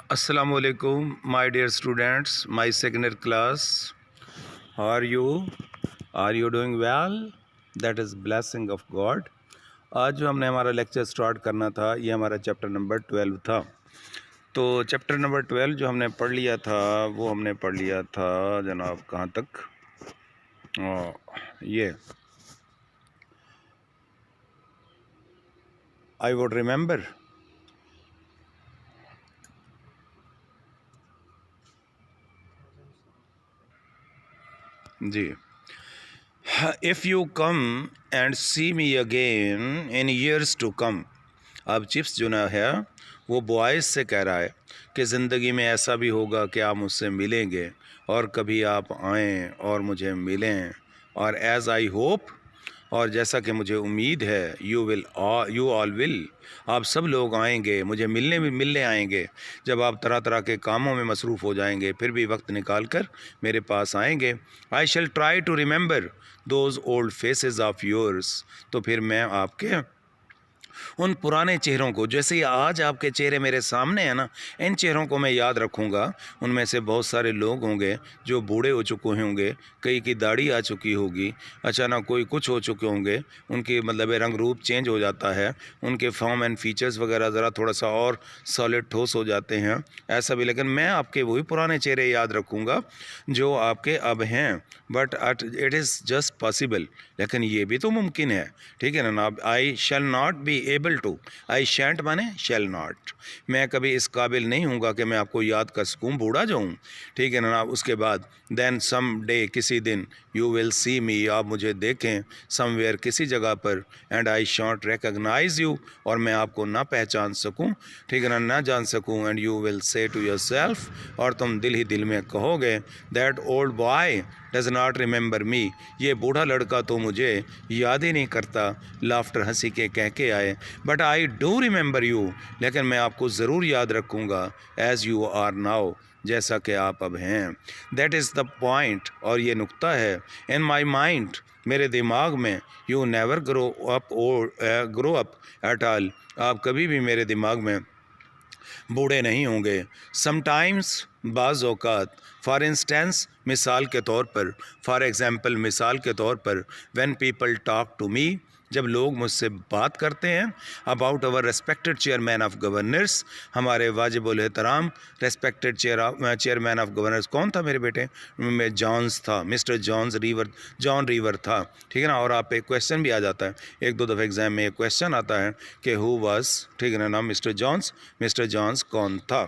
Assalamualaikum, my dear students, my second year class. How are you? Are you doing well? That is blessing of God. आज जो हमने हमारा lecture start करना था, ये हमारा चैप्टर नंबर 12 था। तो चैप्टर नंबर 12 जो हमने पढ़ लिया था, वो हमने पढ़ लिया था जनाब कहाँ तक? ये आई वुड रिमेंबर। जी, if you come and see me again in years to come. अब चिप्स जो ना है वो बॉयज़ से कह रहा है कि ज़िंदगी में ऐसा भी होगा कि आप मुझसे मिलेंगे और कभी आप आएँ और मुझे मिलें, और एज़ आई होप, और जैसा कि मुझे उम्मीद है, यू ऑल विल, आप सब लोग आएंगे मुझे मिलने आएंगे जब आप तरह तरह के कामों में मसरूफ़ हो जाएंगे, फिर भी वक्त निकाल कर मेरे पास आएंगे। I shall try to remember those old faces of yours. तो फिर मैं आपके उन पुराने चेहरों को, जैसे ही आज आपके चेहरे मेरे सामने हैं ना, इन चेहरों को मैं याद रखूँगा। उनमें से बहुत सारे लोग होंगे जो बूढ़े हो चुके होंगे, कई की दाढ़ी आ चुकी होगी, अचानक कोई कुछ हो चुके होंगे, उनके मतलब रंग रूप चेंज हो जाता है, उनके फॉर्म एंड फीचर्स वगैरह ज़रा थोड़ा सा और सॉलिड ठोस हो जाते हैं, ऐसा भी। लेकिन मैं आपके वही पुराने चेहरे याद रखूँगा जो आपके अब हैं। But it is just possible, लेकिन ये भी तो मुमकिन है, ठीक है ना। I shall not be able to, I shan't माने शैल नॉट, मैं कभी इस काबिल नहीं हूँगा कि मैं आपको याद कर सकूँ, बूढ़ा जाऊँ, ठीक है ना। उसके बाद देन सम डे, किसी दिन, यू विल सी मी, आप मुझे देखें, समवेयर, किसी जगह पर, एंड आई शॉन्ट रिकग्नाइज यू, और मैं आपको ना पहचान सकूँ, ठीक है ना जान सकूँ, and you will say to yourself, और तुम दिल ही दिल में कहोगे, that old boy does not remember me, ये बूढ़ा लड़का तो मुझे याद ही नहीं करता। लाफ्टर, हंसी के कह के आए। But I do remember you, लेकिन मैं आपको ज़रूर याद रखूँगा, एज़ यू आर नाउ, जैसा कि आप अब हैं। दैट इज़ द पॉइंट, और ये नुक्ता है, इन माई माइंड, मेरे दिमाग में, you never grow up at all, आप कभी भी मेरे दिमाग में बूढ़े नहीं होंगे। समटाइम्स, बाज़ औक़ात, फॉर इंस्टेंस, मिसाल के तौर पर, फॉर एग्ज़ाम्पल, मिसाल के तौर पर, when people talk to me, जब लोग मुझसे बात करते हैं, about our respected chairman of governors, हमारे वाजिबुल एहतराम रेस्पेक्टेड चेयरमैन ऑफ गवर्नर्स, कौन था मेरे बेटे? में जॉन्स था, मिस्टर जॉन रीवर था, ठीक है ना। और आप पे क्वेश्चन भी आ जाता है, एक दो दफ़े एग्ज़ाम में एक क्वेश्चन आता है कि हु वाज, ठीक है ना, नाम मिस्टर जॉन्स कौन था।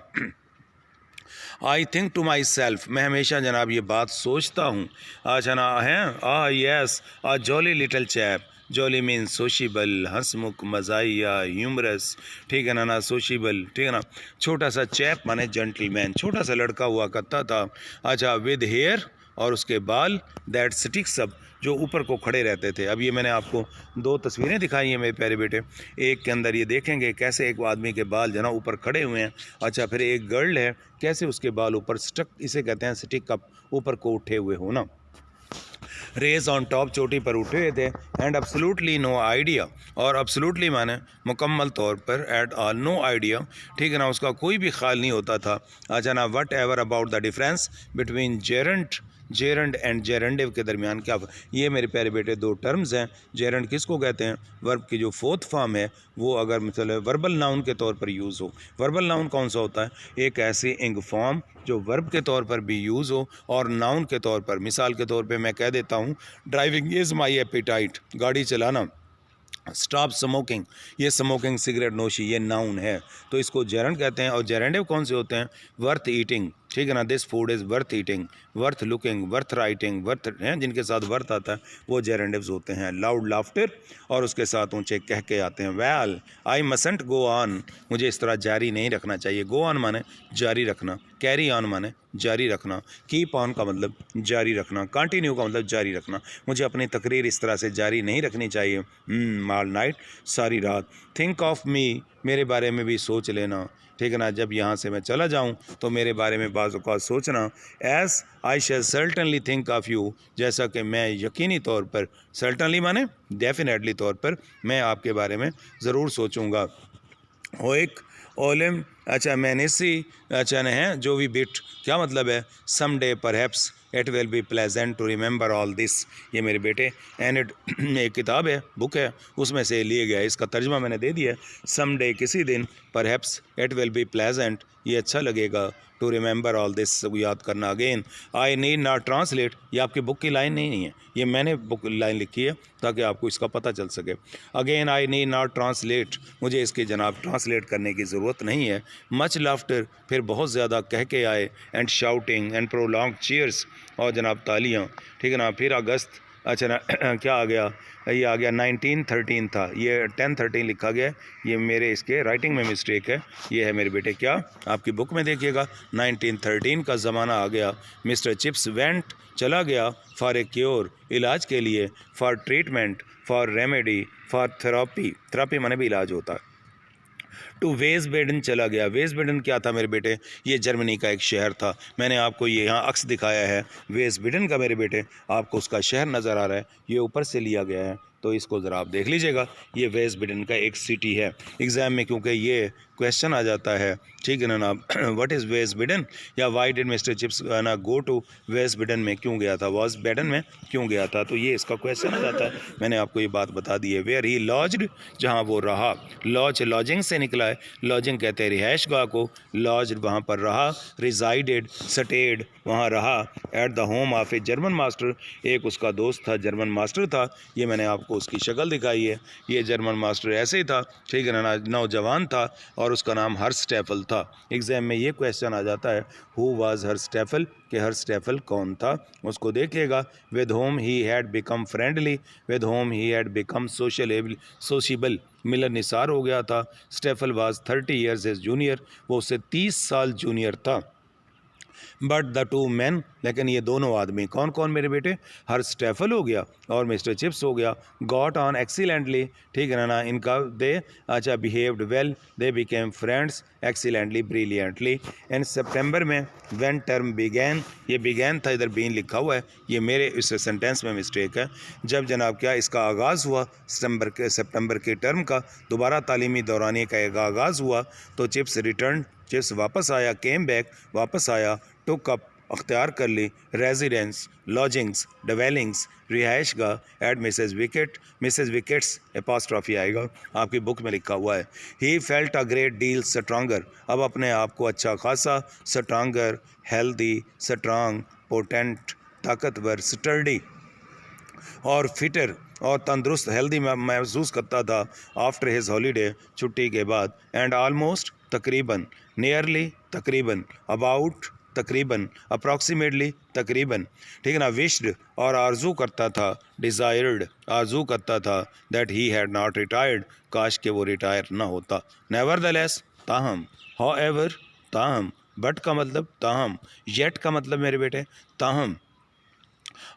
I think to myself, मैं हमेशा जनाब ये बात सोचता हूँ, अच्छा ना है, yes, a jolly little chap, jolly mean sociable, हंसमुख, मज़ाहिया, ह्यूमरस, ठीक है ना सोशिबल, ठीक है ना। छोटा सा चैप माने जेंटलमैन, छोटा सा लड़का हुआ करता था, अच्छा, विद हेयर, और उसके बाल, दैट स्टिक्स अप, जो ऊपर को खड़े रहते थे। अब ये मैंने आपको दो तस्वीरें दिखाई हैं मेरे प्यारे बेटे, एक के अंदर ये देखेंगे कैसे एक आदमी के बाल जना ऊपर खड़े हुए हैं, अच्छा, फिर एक गर्ल है, कैसे उसके बाल ऊपर स्टक, इसे कहते हैं स्टिक अप, ऊपर को उठे हुए हो ना, रेज ऑन टॉप, चोटी पर उठे हुए थे, एंड अब्सोल्युटली नो आइडिया, और अब्सोल्युटली माने मुकम्मल तौर पर, एट ऑल नो आइडिया, ठीक है ना, उसका कोई भी ख्याल नहीं होता था, अच्छा ना, whatever about the difference between gerund and gerundive के दरमियान क्या। ये मेरे प्यारे बेटे दो टर्म्स हैं। जेरंड किसको कहते हैं? वर्ब की जो फोर्थ फॉर्म है, वो अगर मतलब वर्बल नाउन के तौर पर यूज़ हो। वर्बल नाउन कौन सा होता है? एक ऐसी इंग फॉर्म जो वर्ब के तौर पर भी यूज़ हो और नाउन के तौर पर, मिसाल के तौर पे मैं कह देता हूँ, ड्राइविंग इज़ माई एपिटाइट, गाड़ी चलाना, स्टॉप स्मोकिंग, ये स्मोकिंग, सिगरेट नोशी, ये नाउन है, तो इसको जेरंड कहते हैं। और जेरेंडिव कौन से होते हैं? वर्थ ईटिंग, ठीक है ना, this food is worth eating, worth looking, worth writing, worth हैं, जिनके साथ वर्थ आता है वो जेरेंडिव्स होते हैं। लाउड लाफ्टर, और उसके साथ ऊंचे कह के आते हैं। वेल आई मसंट गो ऑन, मुझे इस तरह जारी नहीं रखना चाहिए। गो ऑन माने जारी रखना, कैरी ऑन माने जारी रखना, कीप ऑन का मतलब जारी रखना, कंटिन्यू का मतलब जारी रखना। मुझे अपनी तकरीर इस तरह से जारी नहीं रखनी चाहिए। ऑल नाइट, सारी रात। थिंक ऑफ मी, मेरे बारे में भी सोच लेना, ठीक है ना, जब यहाँ से मैं चला जाऊँ तो मेरे बारे में बाज़ औक़ात सोचना। As I shall certainly think of you, जैसा कि मैं यकीनी तौर पर, सर्टनली माने डेफिनेटली तौर पर, मैं आपके बारे में ज़रूर सोचूँगा। होइक ओलिम अच्छा मैनेसी अच्छा है जो भी बिट क्या मतलब है, some day perhaps it will be pleasant to remember all this. ये मेरे बेटे एंड इट एक किताब है, बुक है, उसमें से लिए गया है। इसका तर्जमा मैंने दे दिया है, सम डे किसी दिन, perhaps it will be pleasant ये अच्छा लगेगा, टू रिमेंबर ऑल दिस याद करना। Again I need not translate, ये आपकी बुक की लाइन नहीं है, ये मैंने बुक लाइन लिखी है ताकि आपको इसका पता चल सके। Again I need not translate, मुझे इसके जनाब ट्रांसलेट करने की ज़रूरत नहीं है। मच लाफ्टर, फिर बहुत ज़्यादा कह के आए, and shouting and prolong cheers, और जनाब तालियाँ, ठीक है ना। फिर अगस्त अच्छा ना क्या आ गया, ये आ गया 1913 था, ये 1013 लिखा गया, ये मेरे इसके राइटिंग में मिस्टेक है। ये है मेरे बेटे क्या, आपकी बुक में देखिएगा 1913 का ज़माना आ गया। मिस्टर चिप्स वेंट चला गया, फॉर ए क्योर इलाज के लिए, for treatment, for remedy, for therapy, therapy माने भी इलाज होता है, टू वेस्बेडन चला गया। वेस्बेडन क्या था मेरे बेटे, ये जर्मनी का एक शहर था। मैंने आपको ये यहाँ अक्स दिखाया है वेस्बेडन का मेरे बेटे, आपको उसका शहर नज़र आ रहा है, ये ऊपर से लिया गया है, तो इसको ज़रा आप देख लीजिएगा। ये वेस्बेडन का एक सिटी है। एग्ज़ाम में क्योंकि ये क्वेश्चन आ जाता है, ठीक है ना, व्हाट इज़ वेस्बेडन, या वाई डिड मिस्टर चिप्स ना गो टू वेस्बेडन में क्यों गया था, वॉज बेडन में क्यों गया था, तो ये इसका क्वेश्चन आ जाता है। मैंने आपको ये बात बता दी है। वेयर ही लॉज्ड, जहाँ वो रहा, लॉज लॉजिंग से निकला है, लॉजिंग कहते हैं रिहाइश गाह को, लॉज्ड वहाँ पर रहा, रिजाइडेड स्टेड वहाँ रहा, at the home of a German master, एक उसका दोस्त था जर्मन मास्टर था। ये मैंने आपको उसकी शक्ल दिखाई है, ये जर्मन मास्टर ऐसे ही था, ठीक है ना, नौजवान था और उसका नाम हर्स्टेफल था। एग्ज़ाम में ये क्वेश्चन आ जाता है, हु वाज हर्स्टेफल, कि हर्स्टेफल कौन था, उसको देखिएगा। With home he had become friendly, with home he had become sociable, Miller Nisar हो गया था। स्टेफल वाज 30 ईयर्स एज जूनियर, वो उससे 30 साल जूनियर था। बट द टू मैन, लेकिन ये दोनों आदमी कौन कौन मेरे बेटे, हर स्टेफल हो गया और मिस्टर चिप्स हो गया, गॉट ऑन एक्सीलेंटली, ठीक है ना, इनका दे अच्छा behaved well, they became friends excellently brilliantly in सितंबर में, व्हेन टर्म बिगैन, ये बिगैन था, इधर बीन लिखा हुआ है, ये मेरे इस सेंटेंस में मिस्टेक है। जब जनाब क्या इसका आगाज़ हुआ सितंबर के टर्म का, दोबारा तालीमी दौरानिए का एक आगाज़ हुआ, तो चिप्स रिटर्न, चिप्स वापस आया, केम बैक वापस आया, टुक अप अख्तियार कर ली, रेजिडेंस, लॉजिंग्स, डवेलिंग्स, रिहाइश गाह, एट मिसेज विकेट्स एपॉस्ट्रॉफी आएगा, आपकी बुक में लिखा हुआ है। He felt a great deal stronger, अब अपने आप को अच्छा खासा, स्ट्रांगर, हेल्दी, स्ट्रांग, पोटेंट, ताकतवर, स्टर्डी और फिटर और तंदुरुस्त, हेल्दी महसूस करता था, आफ्टर हिज हॉलीडे, छुट्टी के बाद, एंड आलमोस्ट तकरीबन, नियरली तकरीबन, अबाउट तकरीबन, अप्रॉक्सीमेटली तकरीबन, ठीक है ना, विश्ड और आरजू करता था, डिज़ायर्ड आरजू करता था, that he had not retired, काश के वो रिटायर ना होता, नेवरदलेस ताहम, हाउएवर ताहम, बट का मतलब ताहम, येट का मतलब मेरे बेटे ताहम,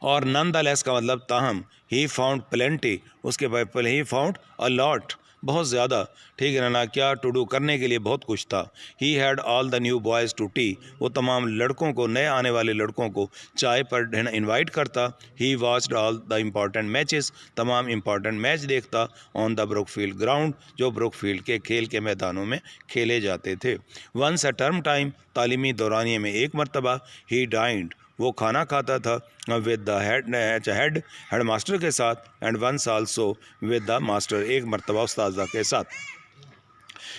और नन द लेस का मतलब ताहम। ही फाउंड प्लेंटी, उसके बाद ही फाउंड अ लॉट, बहुत ज़्यादा, ठीक है ना, क्या टू डू, करने के लिए बहुत कुछ था। He had all the new boys to tea, वो तमाम लड़कों को, नए आने वाले लड़कों को चाय पर इनवाइट करता। He watched all the important matches, तमाम इम्पॉर्टेंट मैच देखता, ऑन द ब्रुकफील्ड ग्राउंड, जो ब्रुकफील्ड के खेल के मैदानों में खेले जाते थे। वंस अ टर्म टाइम, तालीमी दौरानिए में एक मरतबा, ही डाइंड, वो खाना खाता था, विद द हेड मास्टर के साथ, and once also with the master, एक मरतबा उस्तादा के साथ।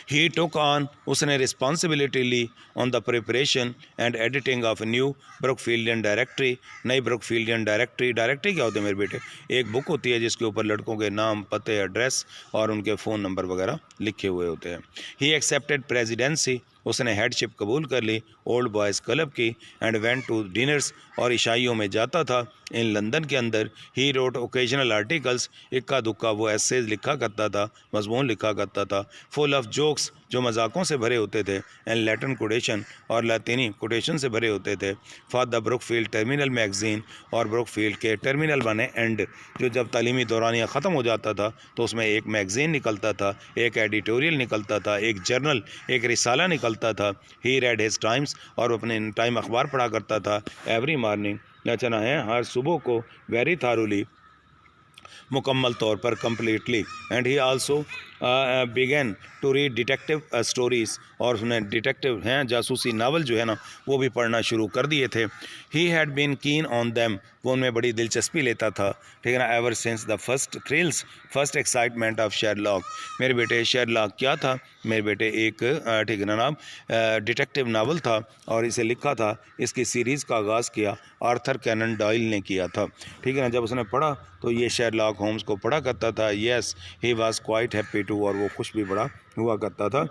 ही टुक ऑन, उसने रिस्पॉन्सिबिलिटी ली, on the preparation and editing of new Brookfieldian directory, नई ब्रुकफील्डियन डायरेक्टरी क्या होती है मेरे बेटे, एक बुक होती है जिसके ऊपर लड़कों के नाम, पते, एड्रेस और उनके फ़ोन नंबर वगैरह लिखे हुए होते हैं। ही एक्सेप्टेड प्रेसिडेंसी, उसने हेडशिप कबूल कर ली ओल्ड बॉयज़ क्लब की, एंड वेंट टू डिनर्स, और ईशाइयों में जाता था, इन लंदन के अंदर। ही रोट ओकेजनल आर्टिकल्स, इक्का दुक्का वो एसेज लिखा करता था, मजमून लिखा करता था, फुल ऑफ जोक्स, जो मजाकों से भरे होते थे, एंड लैटिन कोटेशन, और लातीनी कोटेशन से भरे होते थे, for the Brookfield terminal magazine, और ब्रुकफील्ड के टर्मिनल बने एंड, जो जब तालीमी दौरानिया ख़त्म हो जाता था तो उसमें एक मैगज़ीन निकलता था, एक एडिटोरियल निकलता था, एक जर्नल, एक रिसाला निकलता था। ही रेड हिज टाइम्स, और अपने टाइम अखबार पढ़ा करता था, एवरी मॉर्निंग, नचना है हर सुबह को, वेरी थारूली, मुकम्मल तौर पर, completely, and he also began to read detective stories, और उसने डिटेक्टिव हैं जासूसी नावल जो है ना वो भी पढ़ना शुरू कर दिए थे। He had been keen on them, वो उनमें बड़ी दिलचस्पी लेता था, ठीक है ना, ever since the first thrills first excitement of Sherlock. मेरे बेटे शेरलॉक क्या था मेरे बेटे, एक ठीक है ना नाम डिटेक्टिव नावल था, और इसे लिखा था, इसकी सीरीज़ का आगाज़ किया आर्थर कैनन डॉयल ने किया था, ठीक है ना। जब उसने पढ़ा तो ये शेरलॉक होम्स को पढ़ा करता था। Yes he was quite happy to, और वो खुश भी बड़ा हुआ करता था।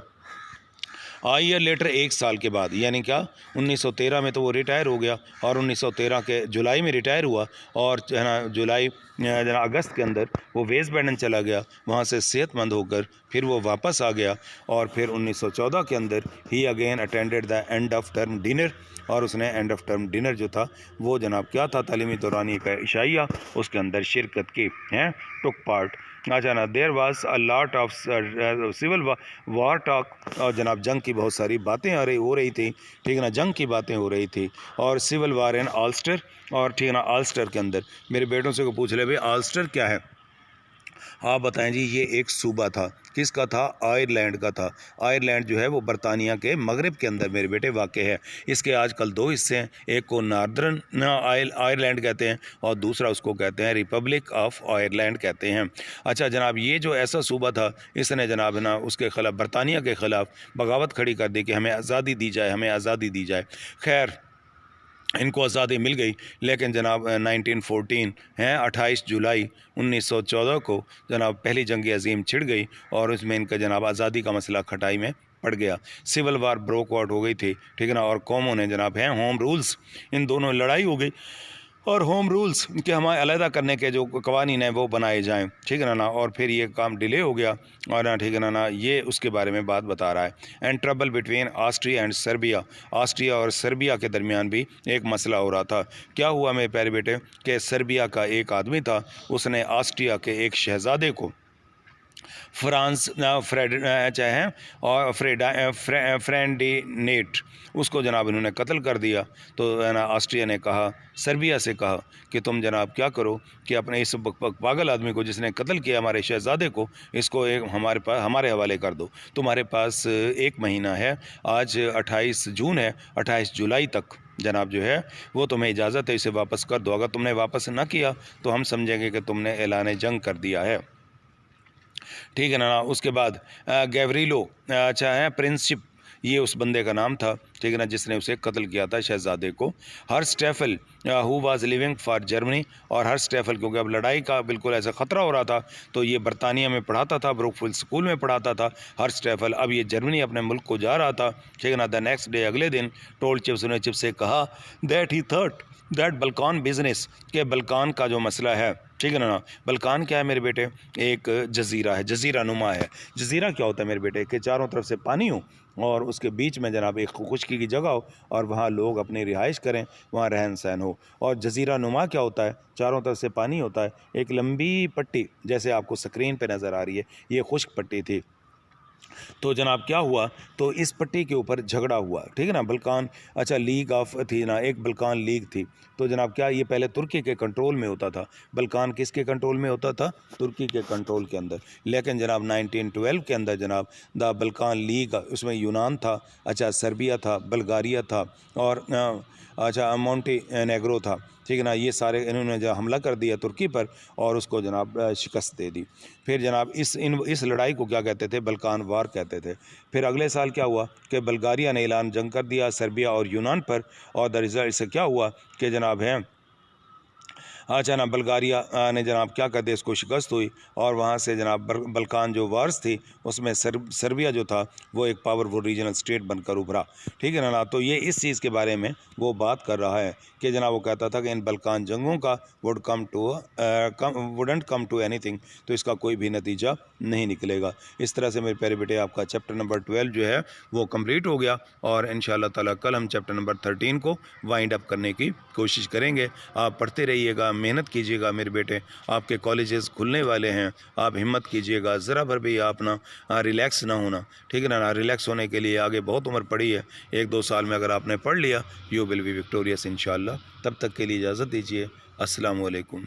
आ ईयर लेटर, एक साल के बाद, यानी क्या 1913 में तो वो रिटायर हो गया, और 1913 के जुलाई में रिटायर हुआ, और है ना जुलाई अगस्त के अंदर वो वेस्ट बैंडन चला गया, वहाँ से सेहतमंद होकर फिर वो वापस आ गया, और फिर 1914 के अंदर ही again attended the end of term dinner, और उसने एंड ऑफ टर्म डिनर जो था वो जनाब क्या था, तालीमी दौरानी का इशाइया, उसके अंदर शिरकत की हैं, टुक पार्ट। अच्छा ना, there was a lot of civil war talk, और जनाब जंग की बहुत सारी बातें हो रही थी, ठीक है ना, जंग की बातें हो रही थी, और सिविल वार इन आल्स्टर, और ठीक है ना आल्स्टर के अंदर मेरे बेटों से को पूछ ले भाई आल्स्टर क्या है, आप बताएं जी। ये एक सूबा था, किसका था, आयरलैंड का था। आयरलैंड जो है वो बरतानिया के मगरब के अंदर मेरे बेटे वाक़ है। इसके आजकल दो हिस्से हैं, एक को नार्दर्न आयरलैंड कहते हैं, और दूसरा उसको कहते हैं रिपब्लिक ऑफ आयरलैंड कहते हैं। अच्छा जनाब, ये जो ऐसा सूबा था, इसने जनाब ना उसके ख़िलाफ़, बरतानिया के ख़िलाफ़ बगावत खड़ी कर दी कि हमें आज़ादी दी जाए, हमें आज़ादी दी जाए। खैर इनको आज़ादी मिल गई, लेकिन जनाब 1914 हैं 28 जुलाई 1914 को जनाब पहली जंग अजीम छिड़ गई, और उसमें इनका जनाब आज़ादी का मसला खटाई में पड़ गया। सिविल वार ब्रोक आउट हो गई थी, ठीक है ना, और कौमों ने जनाब हैं होम रूल्स, इन दोनों लड़ाई हो गई, और होम रूल्स के हमारे अलहदा करने के जो कवानीन हैं वो बनाए जाएं, ठीक है ना, और फिर ये काम डिले हो गया, और ना ठीक है ना ये उसके बारे में बात बता रहा है। And trouble between Austria and Serbia, Austria और सर्बिया के दरमियान भी एक मसला हो रहा था। क्या हुआ मेरे प्यारे बेटे कि सर्बिया का एक आदमी था, उसने ऑस्ट्रिया के एक शहज़ादे को फ्रांस चाहे और फ्रेंडिनेट, उसको जनाब इन्होंने कत्ल कर दिया। तो है ना ऑस्ट्रिया ने कहा, सर्बिया से कहा कि तुम जनाब क्या करो कि अपने इस पागल आदमी को जिसने कत्ल किया हमारे शहज़ादे को, इसको एक हमारे हवाले कर दो। तुम्हारे पास एक महीना है, आज 28 जून है, 28 जुलाई तक जनाब जो है वो तुम्हें इजाज़त है, इसे वापस कर दो। अगर तुमने वापस ना किया तो हम समझेंगे कि तुमने ऐलान जंग कर दिया है, ठीक है ना। उसके बाद गैवरीलो अच्छा है प्रिंसिप, ये उस बंदे का नाम था, ठीक है ना, जिसने उसे कत्ल किया था शहज़ादे को। Herr Staefel who was living for Germany, और हर स्टेफल क्योंकि अब लड़ाई का बिल्कुल ऐसा ख़तरा हो रहा था, तो ये बरतानिया में पढ़ाता था, ब्रुकफील्ड स्कूल में पढ़ाता था हर स्टेफल, अब ये जर्मनी अपने मुल्क को जा रहा था, ठीक है ना। द नेक्स्ट डे, अगले दिन, टोल्ड चिप्स ने चिप्स से कहा that he thought that Balkan business, के बल्कान का जो मसला है, ठीक है ना। बल्कान क्या है मेरे बेटे, एक जजीरा है, जजीरा नुमा है। जजीरा क्या होता है मेरे बेटे कि चारों तरफ से पानी हो, और उसके बीच में जनाब एक खुशकी की जगह हो, और वहाँ लोग अपनी रिहाइश करें, वहाँ रहन सहन हो। और जजीरा नुमा क्या होता है, चारों तरफ से पानी होता है, एक लंबी पट्टी जैसे आपको स्क्रीन पे नज़र आ रही है, ये खुश्क पट्टी थी। तो जनाब क्या हुआ, तो इस पट्टी के ऊपर झगड़ा हुआ, ठीक है ना, बल्कान अच्छा लीग ऑफ थी ना, एक बल्कान लीग थी। तो जनाब क्या, ये पहले तुर्की के कंट्रोल में होता था। बल्कान किसके कंट्रोल में होता था, तुर्की के कंट्रोल के अंदर। लेकिन जनाब 1912 के अंदर जनाब द बल्कान लीग, उसमें यूनान था, अच्छा सर्बिया था, बल्गारिया था, और अच्छा मोंटेनेग्रो था, ठीक है ना। ये सारे इन्होंने जो हमला कर दिया तुर्की पर, और उसको जनाब शिकस्त दे दी। फिर जनाब इस लड़ाई को क्या कहते थे, बल्कान वार कहते थे। फिर अगले साल क्या हुआ कि बल्गारिया ने ऐलान जंग कर दिया सर्बिया और यूनान पर, और द रिज़ल्ट से क्या हुआ कि जनाब हैं अच्छा ना बल्गारिया ने जनाब क्या कर दिया, इसको शिकस्त हुई, और वहाँ से जनाब बल्कान जो वार्स थी उसमें सर्बिया जो था वो एक पावरफुल रीजनल स्टेट बनकर उभरा, ठीक है ना। तो ये इस चीज़ के बारे में वो बात कर रहा है कि जनाब वो कहता था कि इन बल्कान जंगों का वुडंट कम टू एनीथिंग, तो इसका कोई भी नतीजा नहीं निकलेगा। इस तरह से मेरे प्यारे बेटे आपका चैप्टर नंबर 12 जो है वो कंप्लीट हो गया, और इंशाअल्लाह ताला कल हम चैप्टर नंबर 13 को वाइंड अप करने की कोशिश करेंगे। आप पढ़ते रहिएगा, मेहनत कीजिएगा मेरे बेटे, आपके कॉलेजेस खुलने वाले हैं, आप हिम्मत कीजिएगा, ज़रा भर भी आप ना रिलैक्स ना होना, ठीक है ना। रिलैक्स होने के लिए आगे बहुत उम्र पड़ी है, 1-2 साल में अगर आपने पढ़ लिया, यू विल बी विक्टोरियस इंशाअल्लाह। तब तक के लिए इजाज़त दीजिए, अस्सलाम वालेकुम।